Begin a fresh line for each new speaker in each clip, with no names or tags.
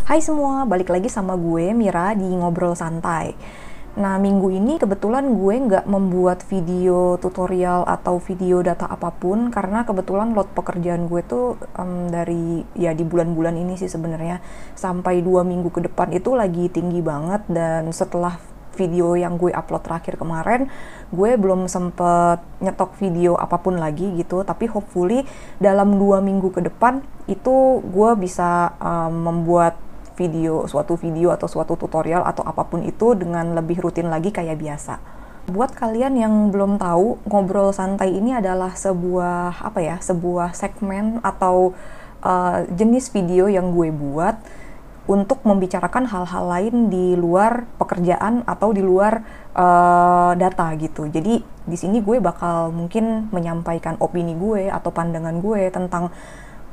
Hai semua, balik lagi sama gue Mira di Ngobrol Santai. Nah, minggu ini kebetulan gue nggak membuat video tutorial atau video data apapun karena kebetulan load pekerjaan gue tuh dari ya di bulan-bulan ini sih sebenarnya sampai 2 minggu ke depan itu lagi tinggi banget. Dan setelah video yang gue upload terakhir kemarin, gue belum sempet nyetok video apapun lagi gitu, tapi hopefully dalam 2 minggu ke depan itu gue bisa membuat suatu video atau suatu tutorial atau apapun itu dengan lebih rutin lagi kayak biasa. Buat kalian yang belum tahu, Ngobrol Santai ini adalah sebuah segmen atau jenis video yang gue buat untuk membicarakan hal-hal lain di luar pekerjaan atau di luar data gitu. Jadi di sini gue bakal mungkin menyampaikan opini gue atau pandangan gue tentang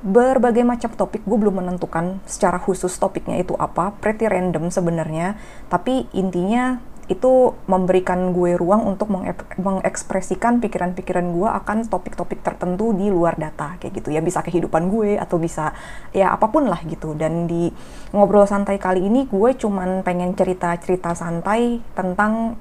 berbagai macam topik. Gue belum menentukan secara khusus topiknya itu apa, pretty random sebenarnya, tapi intinya itu memberikan gue ruang untuk mengekspresikan pikiran-pikiran gue akan topik-topik tertentu di luar data kayak gitu ya, bisa kehidupan gue atau bisa ya apapun lah gitu. Dan di Ngobrol Santai kali ini gue cuman pengen cerita-cerita santai tentang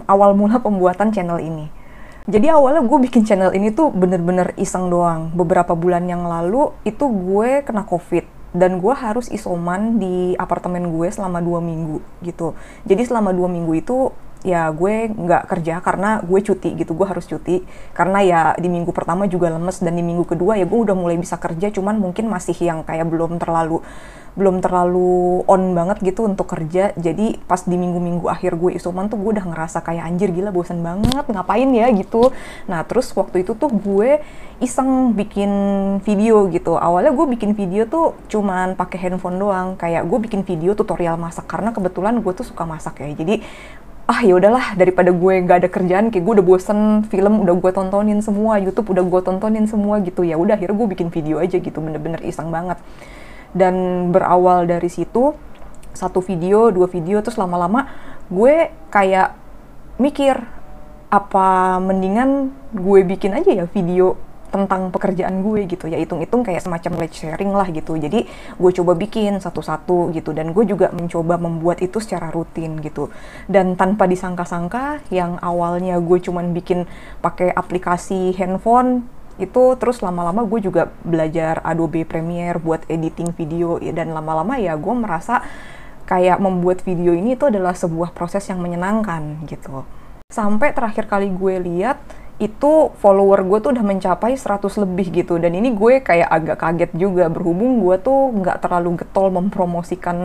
awal mula pembuatan channel ini. Jadi awalnya gue bikin channel ini tuh bener-bener iseng doang. Beberapa bulan yang lalu itu gue kena COVID dan gue harus isoman di apartemen gue selama 2 minggu gitu. Jadi selama 2 minggu itu ya gue nggak kerja karena gue cuti gitu. Gue harus cuti karena ya di minggu pertama juga lemes, dan di minggu kedua ya gue udah mulai bisa kerja, cuman mungkin masih yang kayak belum terlalu on banget gitu untuk kerja. Jadi pas di minggu-minggu akhir gue isoman tuh gue udah ngerasa kayak anjir gila bosan banget ngapain ya gitu. Nah terus waktu itu tuh gue iseng bikin video gitu. Awalnya gue bikin video tuh cuman pakai handphone doang, kayak gue bikin video tutorial masak karena kebetulan gue tuh suka masak ya. Jadi ya udahlah, daripada gue nggak ada kerjaan, kayak gue udah bosen, film udah gue tontonin semua, YouTube udah gue tontonin semua gitu, ya udah akhirnya gue bikin video aja gitu, bener-bener iseng banget. Dan berawal dari situ, 1 video, 2 video, terus lama-lama gue kayak mikir, apa mendingan gue bikin aja ya video tentang pekerjaan gue gitu ya, hitung-hitung kayak semacam let's sharing lah gitu. Jadi gue coba bikin satu-satu gitu, dan gue juga mencoba membuat itu secara rutin gitu. Dan tanpa disangka-sangka, yang awalnya gue cuman bikin pakai aplikasi handphone itu, terus lama-lama gue juga belajar Adobe Premiere buat editing video ya, dan lama-lama ya gue merasa kayak membuat video ini itu adalah sebuah proses yang menyenangkan gitu. Sampai terakhir kali gue lihat itu follower gue tuh udah mencapai 100 lebih gitu, dan ini gue kayak agak kaget juga, berhubung gue tuh nggak terlalu getol mempromosikan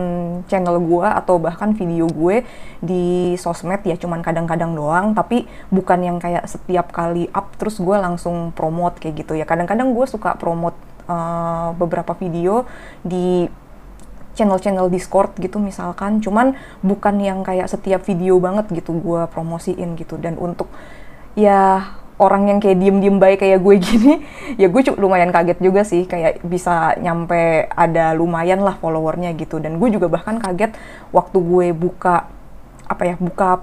channel gue atau bahkan video gue di sosmed ya, cuman kadang-kadang doang, tapi bukan yang kayak setiap kali up terus gue langsung promote kayak gitu ya. Kadang-kadang gue suka promote beberapa video di channel-channel Discord gitu misalkan, cuman bukan yang kayak setiap video banget gitu gue promosiin gitu. Dan untuk ya orang yang kayak diem-diem baik kayak gue gini, ya gue lumayan kaget juga sih, kayak bisa nyampe ada lumayan lah followernya gitu. Dan gue juga bahkan kaget waktu gue buka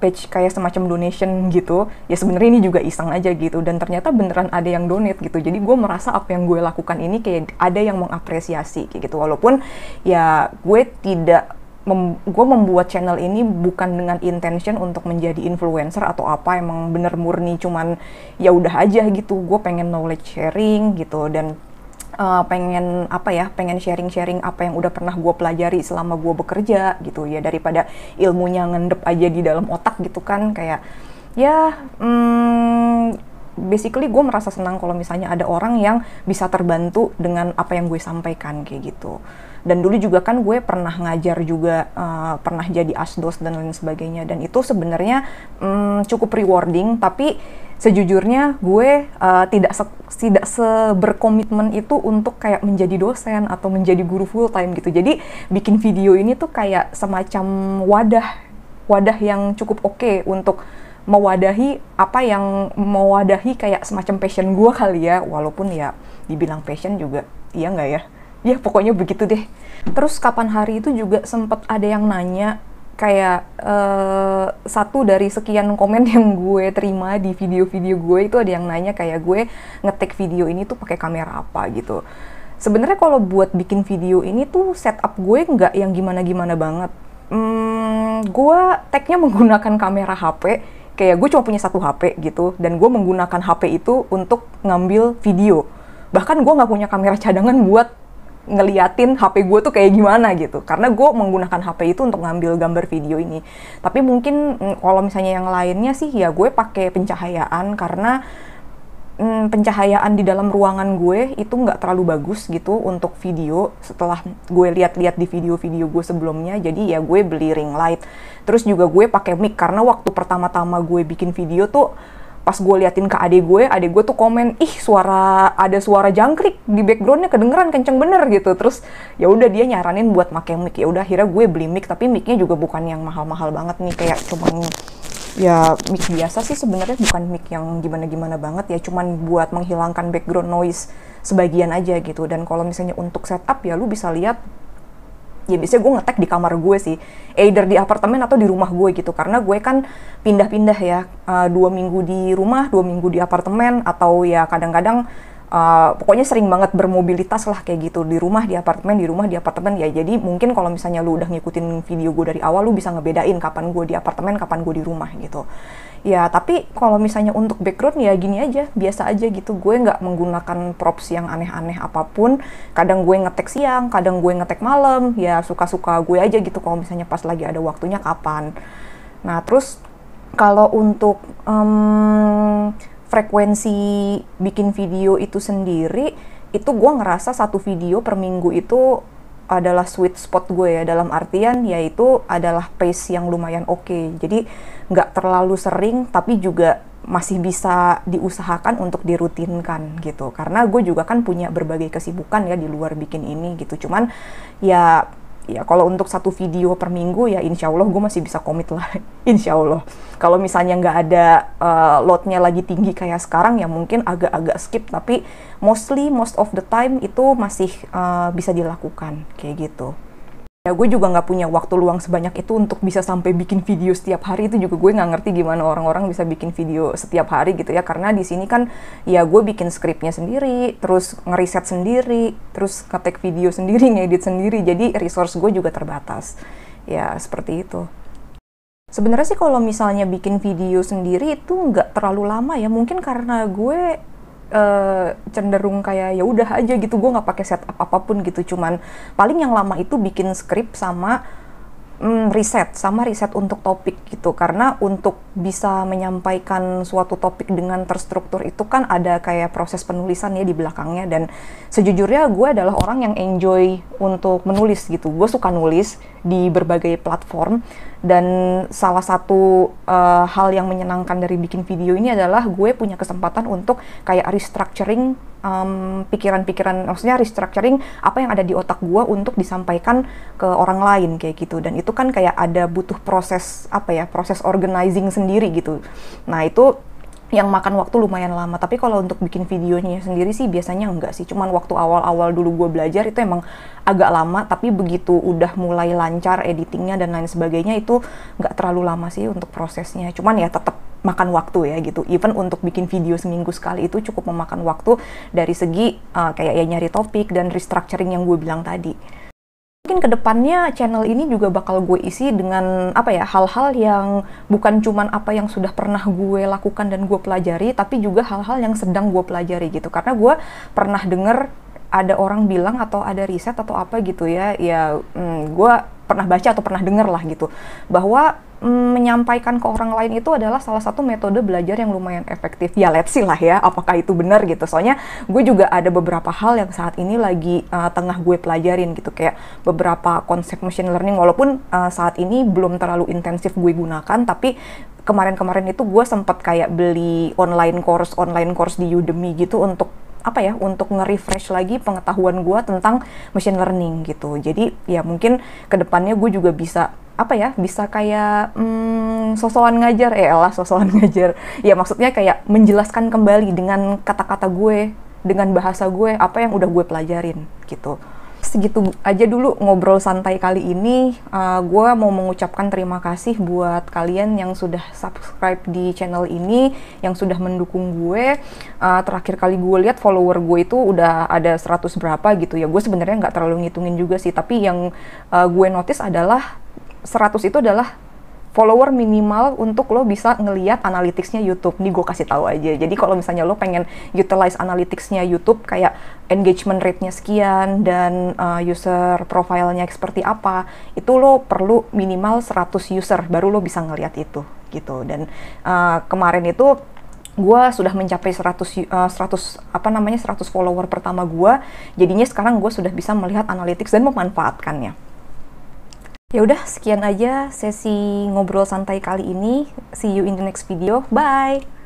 page kayak semacam donation gitu, ya sebenarnya ini juga iseng aja gitu, dan ternyata beneran ada yang donate gitu. Jadi gue merasa apa yang gue lakukan ini kayak ada yang mengapresiasi kayak gitu, walaupun ya gue membuat channel ini bukan dengan intention untuk menjadi influencer atau apa, emang bener murni cuman ya udah aja gitu, gue pengen knowledge sharing gitu, dan pengen sharing-sharing apa yang udah pernah gue pelajari selama gue bekerja gitu ya, daripada ilmunya ngendep aja di dalam otak gitu kan. Kayak ya basically gue merasa senang kalau misalnya ada orang yang bisa terbantu dengan apa yang gue sampaikan kayak gitu. Dan dulu juga kan gue pernah ngajar juga, pernah jadi asdos dan lain sebagainya, dan itu sebenarnya cukup rewarding, tapi sejujurnya gue tidak seberkomitmen itu untuk kayak menjadi dosen atau menjadi guru full time gitu. Jadi bikin video ini tuh kayak semacam wadah yang cukup oke untuk mewadahi kayak semacam passion gue kali ya, walaupun ya dibilang passion juga iya nggak ya pokoknya begitu deh. Terus kapan hari itu juga sempat ada yang nanya, kayak satu dari sekian komen yang gue terima di video-video gue itu ada yang nanya kayak gue nge-take video ini tuh pakai kamera apa gitu. Sebenarnya kalau buat bikin video ini tuh setup gue nggak yang gimana-gimana banget. Gue tag-nya menggunakan kamera HP, kayak gue cuma punya satu HP gitu, dan gue menggunakan HP itu untuk ngambil video. Bahkan gue nggak punya kamera cadangan buat ngeliatin HP gue tuh kayak gimana gitu, karena gue menggunakan HP itu untuk ngambil gambar video ini. Tapi mungkin kalau misalnya yang lainnya sih ya gue pakai pencahayaan, karena pencahayaan di dalam ruangan gue itu nggak terlalu bagus gitu untuk video, setelah gue lihat-lihat di video-video gue sebelumnya. Jadi ya gue beli ring light. Terus juga gue pakai mic, karena waktu pertama-tama gue bikin video tuh pas gue liatin ke adek gue tuh komen, ih ada suara jangkrik di backgroundnya, kedengeran kenceng bener gitu. Terus ya udah dia nyaranin buat pakai mic. Ya udah akhirnya gue beli mic, tapi micnya juga bukan yang mahal-mahal banget nih, kayak cuman ya mic biasa sih sebenarnya, bukan mic yang gimana-gimana banget ya, cuman buat menghilangkan background noise sebagian aja gitu. Dan kalau misalnya untuk setup ya lu bisa lihat, ya biasanya gue ngetek di kamar gue sih, either di apartemen atau di rumah gue gitu, karena gue kan pindah-pindah ya, 2 minggu di rumah, 2 minggu di apartemen, atau ya kadang-kadang pokoknya sering banget bermobilitas lah kayak gitu, di rumah di apartemen ya. Jadi mungkin kalau misalnya lu udah ngikutin video gue dari awal, lu bisa ngebedain kapan gue di apartemen, kapan gue di rumah gitu ya. Tapi kalau misalnya untuk background ya gini aja, biasa aja gitu. Gue nggak menggunakan props yang aneh-aneh apapun. Kadang gue ngetek siang, kadang gue ngetek malam, ya suka-suka gue aja gitu kalau misalnya pas lagi ada waktunya kapan. Nah terus kalau untuk frekuensi bikin video itu sendiri, itu gue ngerasa satu video per minggu itu adalah sweet spot gue ya, dalam artian yaitu adalah pace yang lumayan oke. Jadi nggak terlalu sering, tapi juga masih bisa diusahakan untuk dirutinkan gitu. Karena gue juga kan punya berbagai kesibukan ya di luar bikin ini gitu. Cuman ya kalau untuk satu video per minggu ya insya Allah gue masih bisa komit lah. Insya Allah. Kalau misalnya nggak ada loadnya lagi tinggi kayak sekarang ya mungkin agak-agak skip, tapi most of the time itu masih bisa dilakukan kayak gitu. Ya gue juga nggak punya waktu luang sebanyak itu untuk bisa sampai bikin video setiap hari. Itu juga gue nggak ngerti gimana orang-orang bisa bikin video setiap hari gitu ya, karena di sini kan ya gue bikin skripnya sendiri, terus ngeriset sendiri, terus ngetek video sendiri, ngedit sendiri, jadi resource gue juga terbatas ya, seperti itu. Sebenarnya sih kalau misalnya bikin video sendiri itu nggak terlalu lama ya, mungkin karena gue cenderung kayak ya udah aja gitu, gue nggak pakai setup apapun gitu. Cuman paling yang lama itu bikin skrip sama riset untuk topik gitu, karena untuk bisa menyampaikan suatu topik dengan terstruktur itu kan ada kayak proses penulisan ya di belakangnya. Dan sejujurnya gue adalah orang yang enjoy untuk menulis gitu, gue suka nulis di berbagai platform. Dan salah satu hal yang menyenangkan dari bikin video ini adalah gue punya kesempatan untuk kayak restructuring pikiran-pikiran, maksudnya restructuring apa yang ada di otak gue untuk disampaikan ke orang lain kayak gitu. Dan itu kan kayak ada butuh proses proses organizing sendiri gitu. Nah itu yang makan waktu lumayan lama. Tapi kalau untuk bikin videonya sendiri sih biasanya enggak sih, cuman waktu awal-awal dulu gue belajar itu emang agak lama, tapi begitu udah mulai lancar editingnya dan lain sebagainya itu nggak terlalu lama sih untuk prosesnya. Cuman ya tetap makan waktu ya gitu. Even untuk bikin video seminggu sekali itu cukup memakan waktu dari segi kayak ya nyari topik dan restructuring yang gue bilang tadi. Mungkin kedepannya channel ini juga bakal gue isi dengan hal-hal yang bukan cuman apa yang sudah pernah gue lakukan dan gue pelajari, tapi juga hal-hal yang sedang gue pelajari gitu. Karena gue pernah denger ada orang bilang atau ada riset atau apa gitu ya, gue pernah baca atau pernah denger lah gitu, bahwa menyampaikan ke orang lain itu adalah salah satu metode belajar yang lumayan efektif. Ya let's see lah ya apakah itu benar gitu. Soalnya gue juga ada beberapa hal yang saat ini lagi tengah gue pelajarin gitu, kayak beberapa konsep machine learning, walaupun saat ini belum terlalu intensif gue gunakan, tapi kemarin-kemarin itu gue sempat kayak beli online course di Udemy gitu untuk untuk nge-refresh lagi pengetahuan gue tentang machine learning gitu. Jadi ya mungkin kedepannya gue juga bisa bisa kayak sosokan ngajar, ya maksudnya kayak menjelaskan kembali dengan kata-kata gue, dengan bahasa gue apa yang udah gue pelajarin gitu. Segitu aja dulu ngobrol santai kali ini. Gue mau mengucapkan terima kasih buat kalian yang sudah subscribe di channel ini, yang sudah mendukung gue. Terakhir kali gue lihat follower gue itu udah ada 100 berapa gitu ya. Gue sebenarnya nggak terlalu ngitungin juga sih, tapi yang gue notice adalah 100 itu adalah follower minimal untuk lo bisa ngeliat analytics-nya YouTube. Nih gue kasih tahu aja. Jadi kalau misalnya lo pengen utilize analytics-nya YouTube kayak engagement rate-nya sekian dan user profile-nya seperti apa, itu lo perlu minimal 100 user baru lo bisa ngeliat itu gitu. Dan kemarin itu gue sudah mencapai 100 follower pertama gue. Jadinya sekarang gue sudah bisa melihat analytics dan memanfaatkannya. Ya udah, sekian aja sesi ngobrol santai kali ini. See you in the next video. Bye.